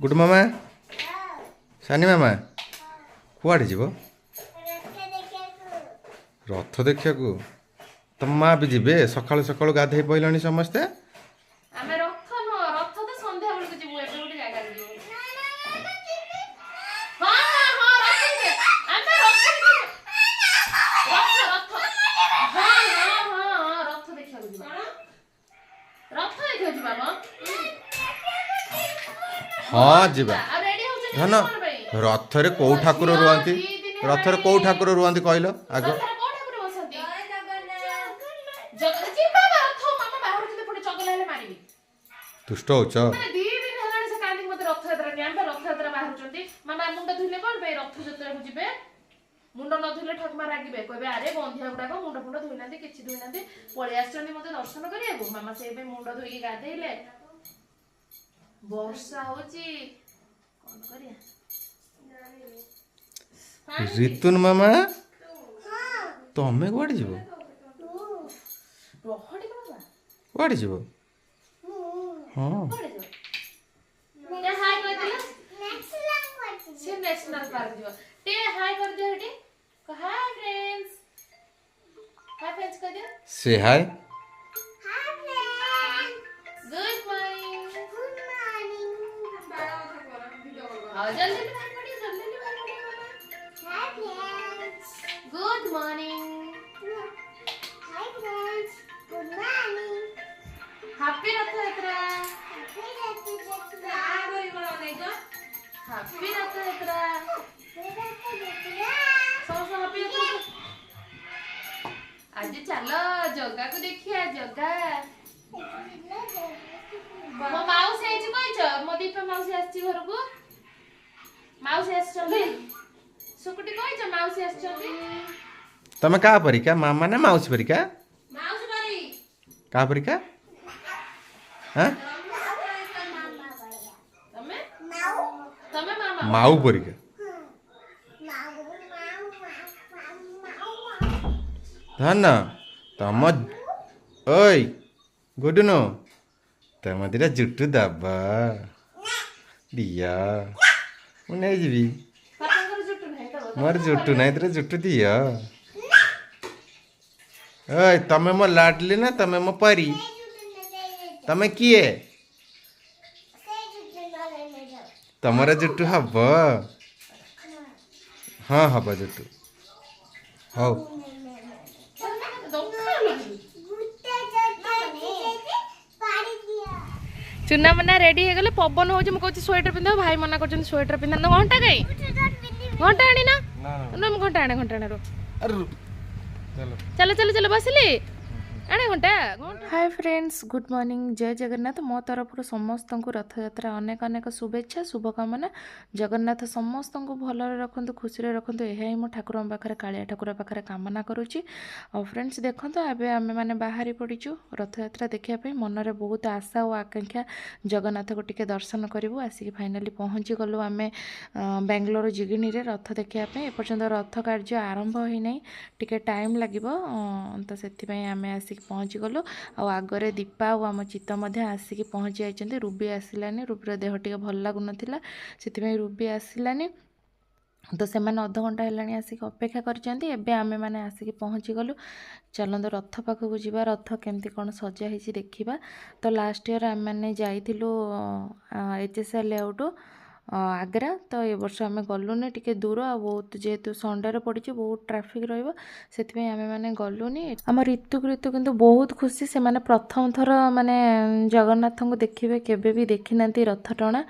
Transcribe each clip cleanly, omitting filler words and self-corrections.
Good मामा सानी मामा कुआड़े जीव रथ देखा तुम माँ भी जीवे सकाळु सकाळु गाधे पइलानी समस्ते ଆମେ ରଥ ନୁହଁ ରଥ ତ ସନ୍ଧ୍ୟା ବେଳକୁ ଯିବୁ ଏବେ ଗୋଟେ ଜାଗାରେ ଯିବୁ ହଁ ହଁ ରଥ ଆମେ ରଥ ଦେଖିବାକୁ ଯିବା ରଥ ଦେଖିବାକୁ ଯିବା ମ हाँ जीवा ଆଉ ରେଡି ହଉଛନ୍ତି धन କଣ ପାଇଁ रथरे कौ ठाकुर रुहंती रथरे कौ ठाकुर रुहंती कहल आग ରଥରେ କୋଉ ଠାକୁର ବସନ୍ତି ଯିବା ରଥ ମାମା ବାହାରୁଛନ୍ତି ପୁଣି ଚଗଲା ହେଲେ ମାରିବି तुष्ट होच ମାନେ 2 ଦିନ ହେଲାଣି ସେ କାନ୍ଦିକି ମତେ ରଥଯାତ୍ରା ନିଏ ଆମେ ରଥଯାତ୍ରା ବାହାରୁଛନ୍ତି ମାମା ମୁଣ୍ଡ ଧୁଇଲେ କଣ ପାଇଁ ରଥଯାତ୍ରାକୁ ଯିବେ ମୁଣ୍ଡ ନ ଧୁଇଲେ ଠାକୁମା ରାଗିବେ କହିବେ ଆରେ ବନ୍ଧିଆ ଗୁଡାକ ମୁଣ୍ଡ ଫୁଣ୍ଡ ଧୁଇନାହାନ୍ତି କିଛି ଧୁଇନାହାନ୍ତି ପଳେଇ ଆସିଛନ୍ତି ମତେ ଦର୍ଶନ କରିବାକୁ ମାମା ସେଇପାଇଁ ମୁଣ୍ଡ ଧୋଇକି ଗାଧେଇଲେ ବର୍ଷା ହଉଛି କଣ କରିବା ऋतुन मामा तमे कुआड़े जीव ରହଟି ବାବା कुआड़े जीव हाँ କୁଆଡେ ଯିବ ଟେ ହାଇ କହିଦେଲା ସେ ନ୍ୟାସନାଲ ପାର୍କ ଯିବ ଟେ ହାଇ କରିଦିଅ ହେଟି ହାଇ ଫ୍ରେଣ୍ଡସ୍ କହିଦିଅ से हाय गुड मॉर्निंग आओ जल्दी बाहर पड़िए जल्दी बाहर पड़िए good morning happy Rathyatra happy Rathyatra सब हैप्पी आज चलो जगा को देखिए जगा मो माउसी आइछि कहिछ मो दीपा माउसी आछि घर को माउसी आछछन्ती सुकुटी कहिछ माउसी आछछन्ती तमे का परिका मामा ना माउसी परिका माउसी बारी का परिका हाँ तमे तमे मामा माऊ परिका धन तम ओय गुडुनो तम दिरा जुट्टु दबा दिया मु नहीं जीवी पापंकर जुट्टु नहीं तब मोर जुट्टु नहीं तेरे जुट्टु दिया ओय तमे मो लाडली ना तमे मो परी तमे किए तमरा जुट्टु हब हाँ हब जुट्टु हौ चुना मना रेडी हो गले पवन हो जे म कहछि स्वेटर पिंदो भाई मना करछन स्वेटर पिंदा न घंटा गई घंटा आनी ना ना म घंटा आने रो चलो चलो चलो बसली आने घंटा हाय फ्रेंड्स गुड मॉर्निंग जय जगन्नाथ मो तरफ समस्त को रथयात्रा अनेक अनेक शुभेच्छा शुभकामना जगन्नाथ समस्त को भलरे रखंतु खुशी रे रखंतु एहा ही मो ठाकुर पाखरे कालिया ठाकुर पाखरे कामना करूची और फ्रेंड्स देखंतु आबे आमे माने बाहरी पड़ीचु रथयात्रा देखिया पे मन रे बहुत आशा और आकांक्षा जगन्नाथ को टिके दर्शन करिवु आसी फाइनली पहुंची गलु आमे बेंगलोर जिगिनी रे रथ देखिया पे ए पर्यंत रथ कार्य आरंभ होई नै टिके टाइम लागिवो तो सेति पई आमे आसी पहुँची गलु आगरे दीपा और आम चित्त आसिक पहुँची जाइए रुबी आसलानी रुबीर देह टे भल लगुन से रुबी आसलानी तो से अध घंटा है आसिक अपेक्षा कर आमे मैंने आसिक पहुँची गलु चलते रथ पाखक जावा रथ केमती कौन सजा ही देखा तो लास्ट ईयर आम मैंने जाइलु HSR लेआउट आग्रा तो ये वर्ष आम गलुनी टिके दूर आ बहुत जेहेतु संडे पड़ी बहुत ट्राफिक रही आम मैंने गलुनी आम ऋतु किंतु बहुत खुशी से मैंने प्रथम थर माने जगन्नाथ को देखिए केबे भी देखी ना रथ टଣା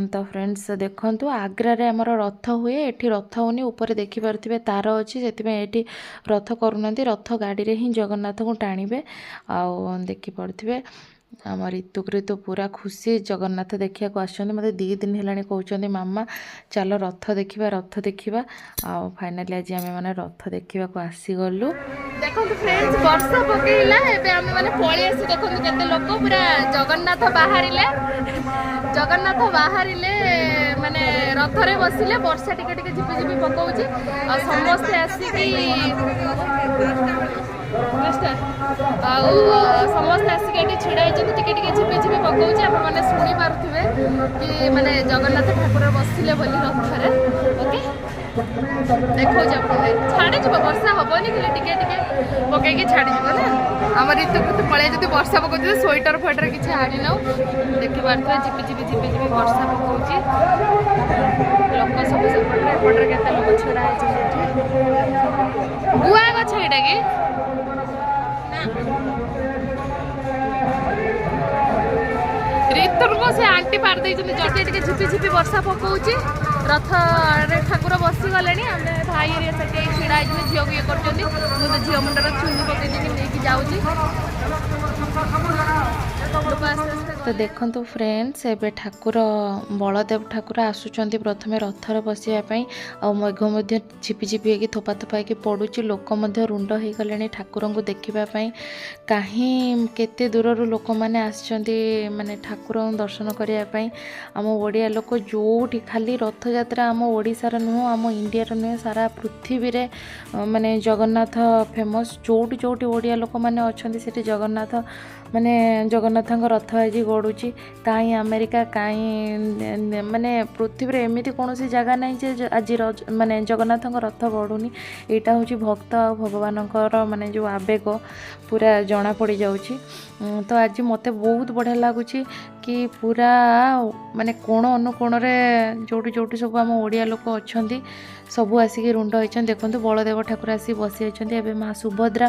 तो फ्रेंड्स देखंतु आग्रा रे हमर रथ हुए एठी रथ होनी ऊपर देखि पारथिबे तार अछि सेति में एठी रथ करूनांती रथ गाड़ी रे ही जगन्नाथ को टाणीबे आ देखि पारथिबे आम ऋतुकृत पूरा खुशी जगन्नाथ देखा मत 2 दिन है कहते मामा चल रथ देखा आउ फाइनाली आज आम मैंने रथ देखा आसीगलु देखो फ्रेंड्स वर्षा पकेला एबे आम मैंने पळी आसी देखो केते लोक पूरा जगन्नाथ बाहरिले माने रथ रे बसिले वर्षा टिके टिके झिपि झिपि पकाउची आ समस्त आसी कि ଆଉ ସମସ୍ତେ ଆସିକି ଏଠି ଛିଡ଼ା ହେଇଛନ୍ତି ଟିକେ ଟିକେ ଝିପି ଝିପି ପକଉଛି ଆପଣମାନେ ଶୁଣି ପାରୁଥିବେ କି ମାନେ ଜଗନ୍ନାଥ ଠାକୁର ବସିଲେ ବୋଲି ରଥରେ ଓକେ ଦେଖାଉଛି ଆପଣଙ୍କୁ ଛାଡ଼ିଯିବ ବର୍ଷା ହବନି ଖାଲି ଟିକେ ଟିକେ ପକେଇକି ଛାଡ଼ିଯିବ ନା ଆମ ଋତୁ ପଳେଇ ଯଦି ବର୍ଷା ପକଉଥିବେ ସ୍ୱେଟର ଫୋଇଟର କିଛି ଆଣିନାଉ ଦେଖିପାରୁଥିବେ ଝିପି ଝିପି ଝିପି ଝିପି ବର୍ଷା ପକଉଛି ଲୋକ ସବୁ ସେପଟରେ ଏପଟରେ କେତେ ଲୋକ ଛିଡ଼ା ହେଇଛନ୍ତି ଏଠି ଗୁଆ ଗଛ ଏଇଟା କି ଋତୁକୁ ସେ ଆଣ୍ଟି ପାରି ଦେଇଛନ୍ତି ଯଦି ଟିକେ ଝିପି ଝିପି ବର୍ଷା ପକଉଛି ରଥରେ ଠାକୁର ବସିଗଲେଣି ଆମେ ଭାଇ ଏରିଆ ସେଠି ଛିଡ଼ା ହେଇଛନ୍ତି ଝିଅକୁ ଇଏ କରୁଛନ୍ତି ମୁଁ ତ ଝିଅ ମୁଣ୍ଡରେ ଚୁନି ପକେଇ ଦେଇକି ନେଇକି ଯାଉଛି ତ ଦେଖନ୍ତୁ ଫ୍ରେଣ୍ଡସ୍ ଏବେ ଠାକୁର ବଳଦେବ ଠାକୁର ଆସୁଛନ୍ତି ପ୍ରଥମେ ରଥରେ ବସିବା ପାଇଁ ଆଉ ମେଘ ମଧ୍ୟ ଝିପି ଝିପି ହେଇକି ଥୋପା ଥୋପା ହେଇକି ପଡ଼ୁଛି ଲୋକ ମଧ୍ୟ ରୁଣ୍ଡ ହେଇଗଲେଣି ଠାକୁରଙ୍କୁ ଦେଖିବା ପାଇଁ କାହିଁ କେତେ ଦୂରରୁ ଲୋକମାନେ ଆସିଛନ୍ତି ମାନେ ଠାକୁରଙ୍କୁ ଦର୍ଶନ କରିବା ପାଇଁ ଆମ ଓଡ଼ିଆ ଲୋକ ଯେଉଁଠି ଖାଲି ରଥଯାତ୍ରା ଆମ ଓଡ଼ିଶାର ନୁହଁ ଆମ ଇଣ୍ଡିଆର ନୁହେଁ ସାରା ପୃଥିବୀରେ ମାନେ ଜଗନ୍ନାଥ ଫେମସ୍ ଯେଉଁଠି ଯେଉଁଠି ଓଡ଼ିଆ ଲୋକମାନେ ଅଛନ୍ତି ସେଠି ଜଗନ୍ନାଥ ମାନେ ଜଗନ୍ନାଥଙ୍କ ରଥ ଆଜି ଗଡ଼ୁଛି କାହିଁ ଆମେରିକା କାହିଁ ମାନେ ପୃଥିବୀରେ ଏମିତି କୌଣସି ଜାଗା ନାହିଁ ଯେ ଆଜି ମାନେ ଜଗନ୍ନାଥଙ୍କ ରଥ ଗଡ଼ୁନି ଏଇଟା ହେଉଛି ଭକ୍ତ ଆଉ ଭଗବାନଙ୍କର ମାନେ ଯେଉଁ ଆବେଗ ପୁରା ଜଣାପଡ଼ି ଯାଉଛି ତ ଆଜି ମୋତେ ବହୁତ ବଢ଼ିଆ ଲାଗୁଛି କି ପୁରା ମାନେ କୋଣ ଅନୁକୋଣରେ ଯେଉଁଠି ଯେଉଁଠି ସବୁ ଆମ ଓଡ଼ିଆ ଲୋକ ଅଛନ୍ତି ସବୁ ଆସିକି ରୁଣ୍ଡ ହେଇଛନ୍ତି ଦେଖନ୍ତୁ ବଳଦେବ ଠାକୁର ଆସିକି ବସି ଯାଇଛନ୍ତି ଏବେ ମା ସୁଭଦ୍ରା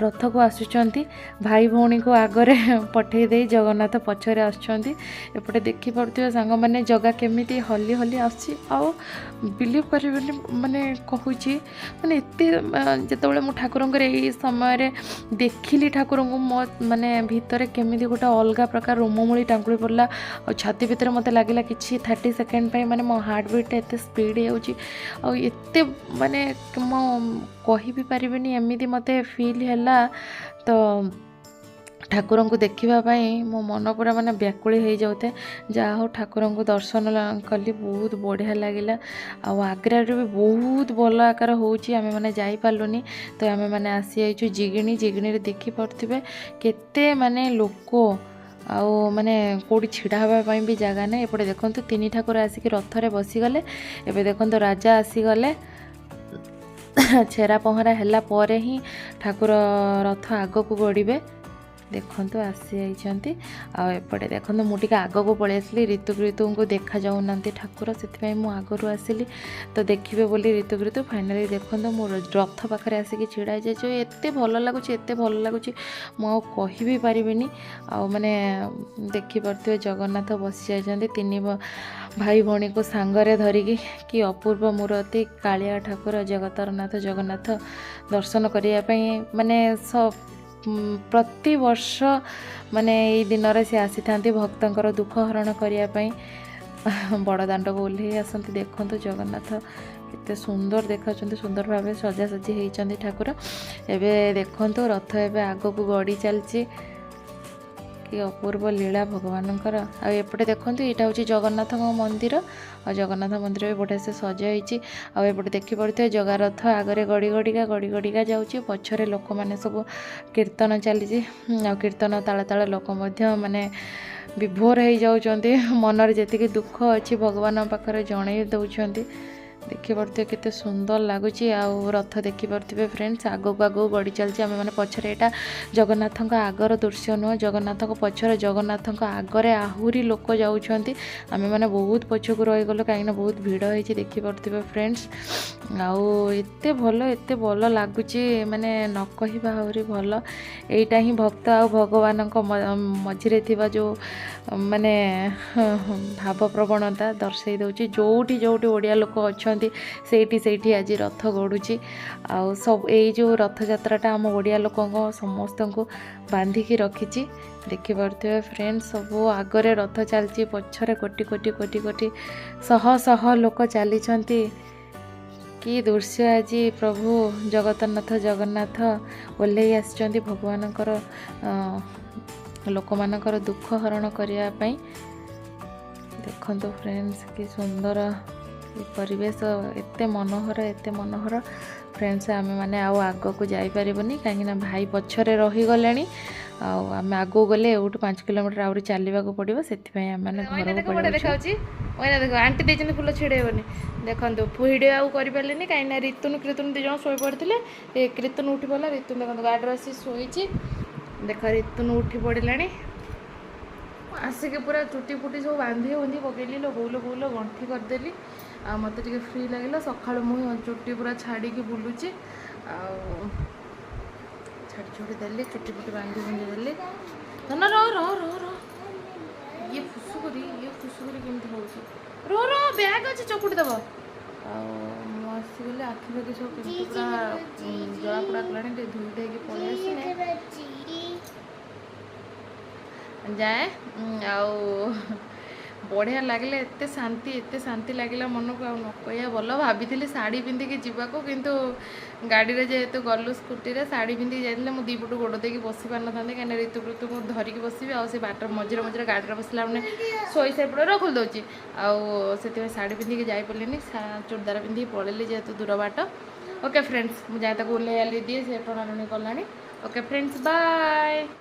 ରଥକୁ ଆସୁଛନ୍ତି ଭାଇ ଭଉଣୀକୁ ଆଗରେ ପଠେଇ ଦେଇ ଜଗନ୍ନାଥ ପଛରେ ଆସୁଛନ୍ତି ଏପଟେ ଦେଖିପାରୁଥିବେ ସାଙ୍ଗମାନେ ଜଗା କେମିତି ହଲି ହଲି ଆସୁଛି ଆଉ ବିଲିଭ୍ କରିବେନି ମାନେ କହୁଛି ମାନେ ଏତେ ଯେତେବେଳେ ମୁଁ ଠାକୁରଙ୍କର ଏଇ ସମୟରେ ଦେଖିଲି ଠାକୁରଙ୍କୁ ମୋ ମାନେ ଭିତରେ କେମିତି ଗୋଟେ ଅଲଗା ପ୍ରକାର ରୋମମୂଳି ଟାଙ୍କୁଳି ପଡ଼ିଲା ଆଉ ଛାତି ଭିତରେ ମୋତେ ଲାଗିଲା କିଛି 30 ସେକେଣ୍ଡ ପାଇଁ ମାନେ ମୋ ହାର୍ଟ ବିଟ୍ଟା ଏତେ ସ୍ପିଡ଼ ହେଇଯାଉଛି ଆଉ ଏତେ ମାନେ ମୁଁ କହିବି ପାରିବିନି ଏମିତି ମୋତେ ଫିଲ୍ ହେଲା ତ ଠାକୁରଙ୍କୁ ଦେଖିବା ପାଇଁ ମୋ ମନ ପୁରା ମାନେ ବ୍ୟାକୁଳି ହେଇଯାଉଥାଏ ଯାହା ହଉ ଠାକୁରଙ୍କୁ ଦର୍ଶନ କଲି ବହୁତ ବଢ଼ିଆ ଲାଗିଲା ଆଉ ଆଗ୍ରାରେ ବି ବହୁତ ଭଲ ଆକାର ହେଉଛି ଆମେମାନେ ଯାଇପାରିଲୁନି ତ ଆମେମାନେ ଆସିଯାଇଛୁ ଜିଗିଣିରେ ଦେଖିପାରୁଥିବେ କେତେ ମାନେ ଲୋକ ଆଉ ମାନେ କେଉଁଠି ଛିଡ଼ା ହେବା ପାଇଁ ବି ଜାଗା ନାହିଁ ଏପଟେ ଦେଖନ୍ତୁ ତିନି ଠାକୁର ଆସିକି ରଥରେ ବସିଗଲେ ଏବେ ଦେଖନ୍ତୁ ରାଜା ଆସିଗଲେ ଛେରା ପହଁରା ହେଲା ପରେ ହିଁ ଠାକୁର ରଥ ଆଗକୁ ଗଡ଼ିବେ ଦେଖନ୍ତୁ ଆସିଯାଇଛନ୍ତି ଆଉ ଏପଟେ ଦେଖନ୍ତୁ ମୁଁ ଟିକେ ଆଗକୁ ପଳେଇ ଆସିଲି ଋତୁଙ୍କୁ ଦେଖାଯାଉନାହାନ୍ତି ଠାକୁର ସେଥିପାଇଁ ମୁଁ ଆଗରୁ ଆସିଲି ତ ଦେଖିବେ ବୋଲି ଋତୁ ଫାଇନାଲି ଦେଖନ୍ତୁ ମୁଁ ରଥ ପାଖରେ ଆସିକି ଛିଡ଼ା ହେଇଯାଇଛି ଏତେ ଭଲ ଲାଗୁଛି ମୁଁ ଆଉ କହିବି ପାରିବିନି ଆଉ ମାନେ ଦେଖିପାରୁଥିବେ ଜଗନ୍ନାଥ ବସି ଯାଇଛନ୍ତି ତିନି ଭାଇ ଭଉଣୀକୁ ସାଙ୍ଗରେ ଧରିକି କି ଅପୂର୍ବ ମୂରତି କାଳିଆ ଠାକୁର ଜଗତର ନାଥ ଜଗନ୍ନାଥ ଦର୍ଶନ କରିବା ପାଇଁ ମାନେ ପ୍ରତିବର୍ଷ ମାନେ ଏଇ ଦିନରେ ସେ ଆସିଥାନ୍ତି ଭକ୍ତଙ୍କର ଦୁଃଖ ହରଣ କରିବା ପାଇଁ ବଡ଼ ଦାଣ୍ଡକୁ ଓହ୍ଲେଇ ଆସନ୍ତି ଦେଖନ୍ତୁ ଜଗନ୍ନାଥ କେତେ ସୁନ୍ଦର ଦେଖାଉଛନ୍ତି ସୁନ୍ଦର ଭାବେ ସଜାସଜି ହେଇଛନ୍ତି ଠାକୁର ଏବେ ଦେଖନ୍ତୁ ରଥ ଏବେ ଆଗକୁ ଗଡ଼ି ଚାଲିଛି କି ଅପୂର୍ବ ଲୀଳା ଭଗବାନଙ୍କର ଆଉ ଏପଟେ ଦେଖନ୍ତୁ ଏଇଟା ହେଉଛି ଜଗନ୍ନାଥଙ୍କ ମନ୍ଦିର ଆଉ ଜଗନ୍ନାଥ ମନ୍ଦିର ବି ବଢ଼ିଆ ସେ ସଜା ହେଇଛି ଆଉ ଏପଟେ ଦେଖିପାରୁଥିବେ ଜଗା ରଥ ଆଗରେ ଗଡ଼ି ଗଡ଼ିକା ଯାଉଛି ପଛରେ ଲୋକମାନେ ସବୁ କୀର୍ତ୍ତନ ଚାଲିଛି ଆଉ କୀର୍ତ୍ତନ ତାଳେ ଲୋକ ମଧ୍ୟ ମାନେ ବିଭୋର ହେଇଯାଉଛନ୍ତି ମନରେ ଯେତିକି ଦୁଃଖ ଅଛି ଭଗବାନଙ୍କ ପାଖରେ ଜଣେଇ ଦେଉଛନ୍ତି ଦେଖିପାରୁଥିବେ କେତେ ସୁନ୍ଦର ଲାଗୁଛି ଆଉ ରଥ ଦେଖିପାରୁଥିବେ ଫ୍ରେଣ୍ଡସ୍ ଆଗକୁ ଗଡ଼ି ଚାଲିଛି ଆମେମାନେ ପଛରେ ଏଇଟା ଜଗନ୍ନାଥଙ୍କ ଆଗର ଦୃଶ୍ୟ ନୁହଁ ଜଗନ୍ନାଥଙ୍କ ପଛରେ ଜଗନ୍ନାଥଙ୍କ ଆଗରେ ଆହୁରି ଲୋକ ଯାଉଛନ୍ତି ଆମେମାନେ ବହୁତ ପଛକୁ ରହିଗଲୁ କାହିଁକିନା ବହୁତ ଭିଡ଼ ହେଇଛି ଦେଖିପାରୁଥିବେ ଫ୍ରେଣ୍ଡସ୍ ଆଉ ଏତେ ଭଲ ଲାଗୁଛି ମାନେ ନ କହିବା ଆହୁରି ଭଲ ଏଇଟା ହିଁ ଭକ୍ତ ଆଉ ଭଗବାନଙ୍କ ମଝିରେ ଥିବା ଯେଉଁ ମାନେ ଭାବପ୍ରବଣତା ଦର୍ଶାଇ ଦେଉଛି ଯେଉଁଠି ଓଡ଼ିଆ ଲୋକ ଅଛନ୍ତି ସେଇଠି ଆଜି ରଥ ଗଡ଼ୁଛି ଆଉ ସବୁ ଏଇ ଯେଉଁ ରଥଯାତ୍ରାଟା ଆମ ଓଡ଼ିଆ ଲୋକଙ୍କ ସମସ୍ତଙ୍କୁ ବାନ୍ଧିକି ରଖିଛି ଦେଖିପାରୁଥିବେ ଫ୍ରେଣ୍ଡସ୍ ସବୁ ଆଗରେ ରଥ ଚାଲିଛି ପଛରେ କୋଟି ଶହ ଲୋକ ଚାଲିଛନ୍ତି କି ଦୃଶ୍ୟ ଆଜି ପ୍ରଭୁ ଜଗନ୍ନାଥ ଓହ୍ଲେଇ ଆସିଛନ୍ତି ଭଗବାନଙ୍କର ଲୋକମାନଙ୍କର ଦୁଃଖ ହରଣ କରିବା ପାଇଁ ଦେଖନ୍ତୁ ଫ୍ରେଣ୍ଡସ୍ କି ସୁନ୍ଦର ପରିବେଶ ଏତେ ମନୋହର ଫ୍ରେଣ୍ଡସ୍, ଆମେମାନେ ଆଉ ଆଗକୁ ଯାଇପାରିବୁନି କାହିଁକିନା ଭାଇ ପଛରେ ରହିଗଲେଣି। ଆଉ ଆମେ ଆଗକୁ ଗଲେ ଏଉଠୁ 5 କିଲୋମିଟର ଆହୁରି ଚାଲିବାକୁ ପଡ଼ିବ, ସେଥିପାଇଁ ଆମେ ଘରକୁ ଦେଖାଉଛି। ଓଇନା ଦେଖ ଆଣ୍ଟି ଦେଇଛନ୍ତି ଫୁଲ ଛିଡ଼େଇବନି। ଦେଖନ୍ତୁ ଭିଡ଼ିଓ ଆଉ କରିପାରିଲିନି କାହିଁକିନା ରିତୁନୁ କ୍ରିତୁନୁ 2 ଜଣ ଶୋଇପଡ଼ିଥିଲେ। କ୍ରିତୁନୁ ଉଠି ପଡ଼ିଲା, ରିତୁନୁ ଦେଖନ୍ତୁ ଗାଡ଼ିରେ ଆସି ଶୋଇଛି। ଦେଖ ରିତୁନୁ ଉଠି ପଡ଼ିଲାଣି, ଆସିକି ପୁରା ଚୁଟି ଫୁଟି ସବୁ ବାନ୍ଧି ପକେଇଲି। ବୋଉଲୋ ଗଣ୍ଠି କରିଦେଲି। ଆଉ ମୋତେ ଟିକେ ଫ୍ରି ଲାଗିଲା। ସକାଳୁ ମୁଁ ଚୁଟି ପୁରା ଛାଡ଼ିକି ବୁଲୁଛି। ଆଉ ଛାଡ଼ି ଦେଲି, ଚୁଟି ଫୁଟି ବାନ୍ଧି ଦେଲି। ଧନ ର ଇଏ ଫୁସୁକୁରି କେମିତି ହେଉଛି। ବ୍ୟାଗ୍ ଅଛି ଚକୁଟି ଦେବ। ଆଉ ମୁଁ ଆସିଗଲି, ଆଖି ପାଖି ସବୁ କେମିତି ପୁରା ଜଳାପୋଡ଼ା କଲାଣି। ଟିକେ ଧୋଇ ଦେଇକି ପଳେଇ ଆସିଲେ ଯାଏ। ଆଉ ବଢ଼ିଆ ଲାଗିଲା, ଏତେ ଶାନ୍ତି ଲାଗିଲା ମନକୁ, ଆଉ ନ କହିବା ଭଲ। ଭାବିଥିଲି ଶାଢ଼ୀ ପିନ୍ଧିକି ଯିବାକୁ, କିନ୍ତୁ ଗାଡ଼ିରେ ଯେହେତୁ ଗଲୁ ସ୍କୁଟିରେ, ଶାଢ଼ୀ ପିନ୍ଧିକି ଯାଇଥିଲେ ମୁଁ 2 ପଟୁ ଗୋଡ଼ ଦେଇକି ବସି ପାରିନଥାନ୍ତି, କାହିଁକିନା ଋତୁକୁ ଧରିକି ବସିବି। ଆଉ ସେ ବାଟ ମଝିରେ ଗାଡ଼ିରେ ବସିଲା ମାନେ ଶୋଇ ସେପଟେ ଖୋଲି ଦେଉଛି। ଆଉ ସେଥିପାଇଁ ଶାଢ଼ୀ ପିନ୍ଧିକି ଯାଇପାରିଲିନି, ଚୁଡ଼ିଦାର ପିନ୍ଧିକି ପଳେଇଲି ଯେହେତୁ ଦୂର ବାଟ। ଓକେ ଫ୍ରେଣ୍ଡସ୍, ମୁଁ ଯାଏ ତାକୁ ଓହ୍ଲେଇ ଦିଏ, ସେ ଟଣାଟଣି କଲାଣି। Okay friends, bye.